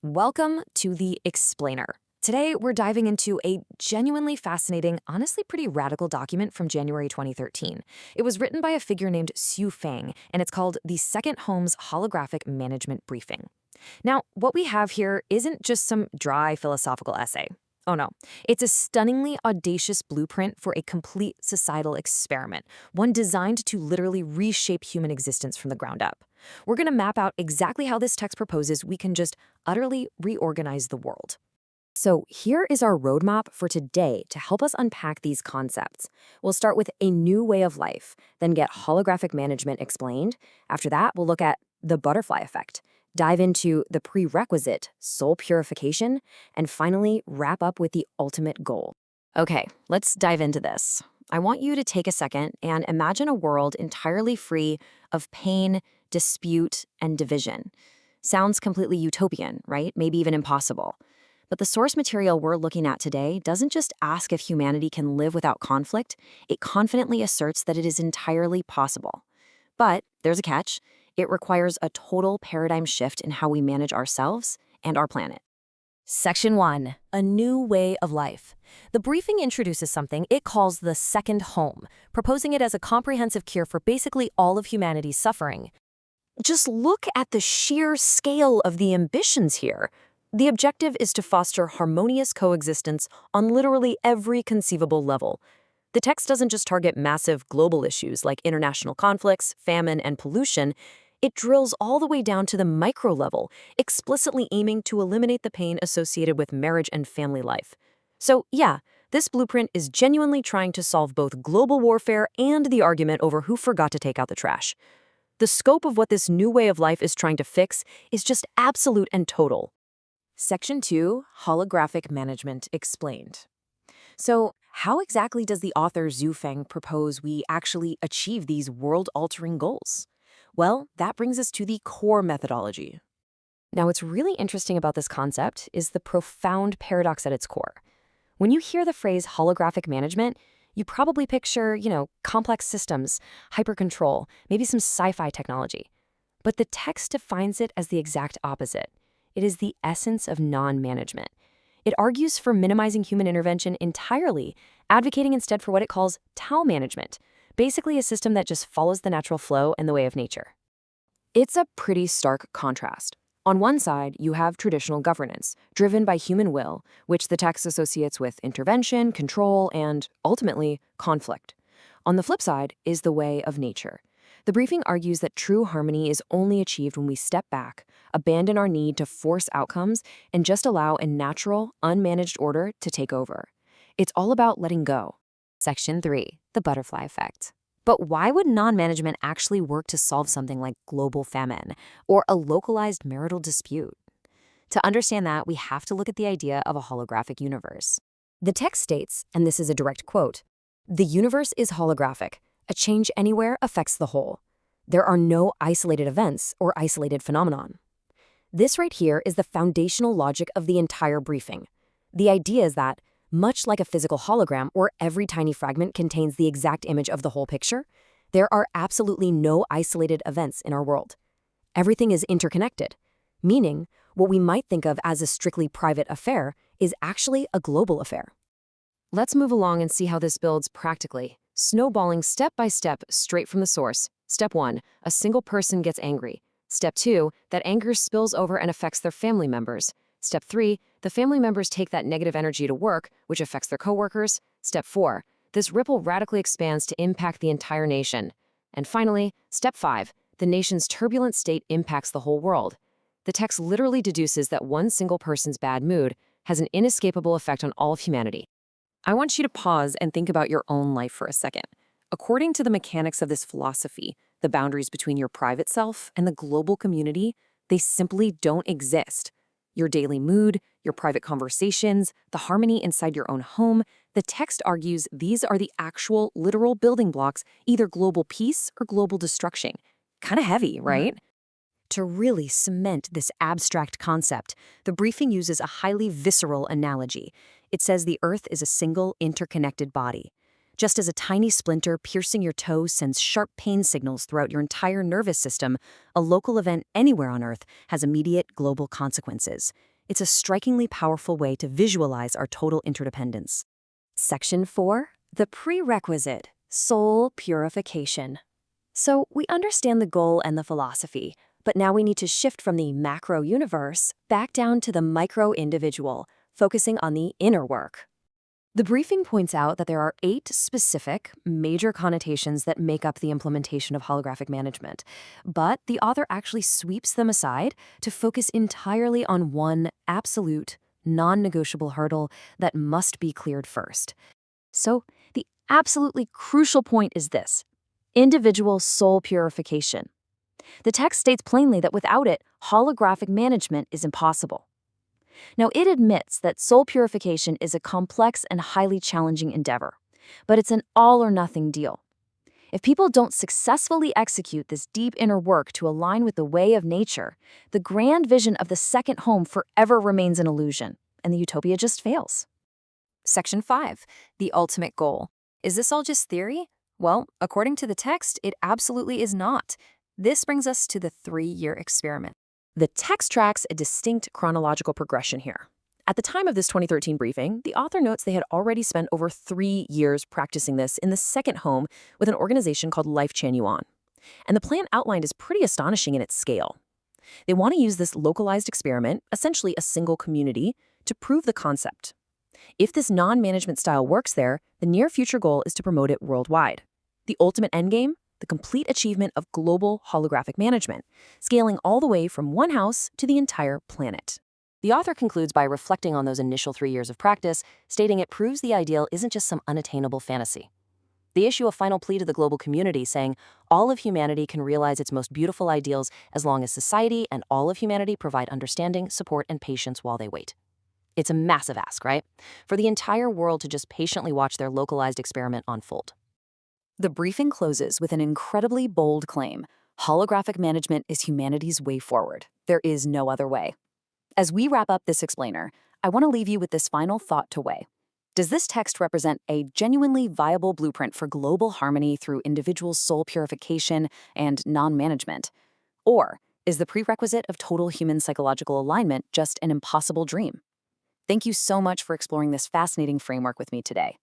Welcome to the Explainer. Today, we're diving into a genuinely fascinating, honestly pretty radical document from January 2013. It was written by a figure named Xu Feng, and it's called the Second Home's Holographic Management Briefing. Now, what we have here isn't just some dry philosophical essay. Oh no, it's a stunningly audacious blueprint for a complete societal experiment, one designed to literally reshape human existence from the ground up. We're going to map out exactly how this text proposes we can just utterly reorganize the world. So here is our roadmap for today to help us unpack these concepts. We'll start with a new way of life, then get holographic management explained. After that, we'll look at the butterfly effect, dive into the prerequisite, soul purification, and finally wrap up with the ultimate goal. Okay, let's dive into this. I want you to take a second and imagine a world entirely free of pain, dispute, and division. Sounds completely utopian, right? Maybe even impossible. But the source material we're looking at today doesn't just ask if humanity can live without conflict, it confidently asserts that it is entirely possible. But there's a catch. It requires a total paradigm shift in how we manage ourselves and our planet. Section 1. A new way of life. The briefing introduces something it calls the second home, proposing it as a comprehensive cure for basically all of humanity's suffering. Just look at the sheer scale of the ambitions here. The objective is to foster harmonious coexistence on literally every conceivable level. The text doesn't just target massive global issues like international conflicts, famine, and pollution. It drills all the way down to the micro level, explicitly aiming to eliminate the pain associated with marriage and family life. So, yeah, this blueprint is genuinely trying to solve both global warfare and the argument over who forgot to take out the trash. The scope of what this new way of life is trying to fix is just absolute and total. Section 2, Holographic Management Explained. So, how exactly does the author Xu Feng propose we actually achieve these world-altering goals? Well, that brings us to the core methodology. Now, what's really interesting about this concept is the profound paradox at its core. When you hear the phrase holographic management, you probably picture, complex systems, hyper-control, maybe some sci-fi technology. But the text defines it as the exact opposite. It is the essence of non-management. It argues for minimizing human intervention entirely, advocating instead for what it calls Tao management, basically a system that just follows the natural flow and the way of nature. It's a pretty stark contrast. On one side, you have traditional governance, driven by human will, which the text associates with intervention, control, and, ultimately, conflict. On the flip side is the way of nature. The briefing argues that true harmony is only achieved when we step back, abandon our need to force outcomes, and just allow a natural, unmanaged order to take over. It's all about letting go. Section 3. The butterfly effect. But why would non-management actually work to solve something like global famine or a localized marital dispute? To understand that, we have to look at the idea of a holographic universe. The text states, and this is a direct quote, "The universe is holographic. A change anywhere affects the whole. There are no isolated events or isolated phenomenon." This right here is the foundational logic of the entire briefing. The idea is that, much like a physical hologram where every tiny fragment contains the exact image of the whole picture, there are absolutely no isolated events in our world. Everything is interconnected, meaning what we might think of as a strictly private affair is actually a global affair. Let's move along and see how this builds practically, snowballing step by step straight from the source. Step 1, a single person gets angry. Step 2, that anger spills over and affects their family members. Step 3, the family members take that negative energy to work, which affects their coworkers. Step 4, this ripple radically expands to impact the entire nation. And finally, Step 5, the nation's turbulent state impacts the whole world. The text literally deduces that one single person's bad mood has an inescapable effect on all of humanity. I want you to pause and think about your own life for a second. According to the mechanics of this philosophy, the boundaries between your private self and the global community, they simply don't exist. Your daily mood, your private conversations, the harmony inside your own home, the text argues these are the actual, literal building blocks, either global peace or global destruction. Kind of heavy, right? To really cement this abstract concept, the briefing uses a highly visceral analogy. It says the Earth is a single, interconnected body. Just as a tiny splinter piercing your toe sends sharp pain signals throughout your entire nervous system, a local event anywhere on Earth has immediate global consequences. It's a strikingly powerful way to visualize our total interdependence. Section 4. The prerequisite, soul purification. So we understand the goal and the philosophy, but now we need to shift from the macro universe back down to the micro individual, focusing on the inner work. The briefing points out that there are 8 specific, major connotations that make up the implementation of holographic management, but the author actually sweeps them aside to focus entirely on one absolute, non-negotiable hurdle that must be cleared first. So, the absolutely crucial point is this: individual soul purification. The text states plainly that without it, holographic management is impossible. Now, it admits that soul purification is a complex and highly challenging endeavor, but it's an all-or-nothing deal. If people don't successfully execute this deep inner work to align with the way of nature, the grand vision of the second home forever remains an illusion, and the utopia just fails. Section 5. The ultimate goal. Is this all just theory? Well, according to the text, it absolutely is not. This brings us to the 3-year experiment. The text tracks a distinct chronological progression here. At the time of this 2013 briefing, the author notes they had already spent over 3 years practicing this in the second home with an organization called Lifechanyuan. And the plan outlined is pretty astonishing in its scale. They want to use this localized experiment, essentially a single community, to prove the concept. If this non-management style works there, the near future goal is to promote it worldwide. The ultimate endgame? The complete achievement of global holographic management, scaling all the way from one house to the entire planet. The author concludes by reflecting on those initial 3 years of practice, stating it proves the ideal isn't just some unattainable fantasy. They issue a final plea to the global community, saying all of humanity can realize its most beautiful ideals as long as society and all of humanity provide understanding, support, and patience while they wait. It's a massive ask, right? For the entire world to just patiently watch their localized experiment unfold. The briefing closes with an incredibly bold claim: holographic management is humanity's way forward. There is no other way. As we wrap up this explainer, I want to leave you with this final thought to weigh. Does this text represent a genuinely viable blueprint for global harmony through individual soul purification and non-management? Or is the prerequisite of total human psychological alignment just an impossible dream? Thank you so much for exploring this fascinating framework with me today.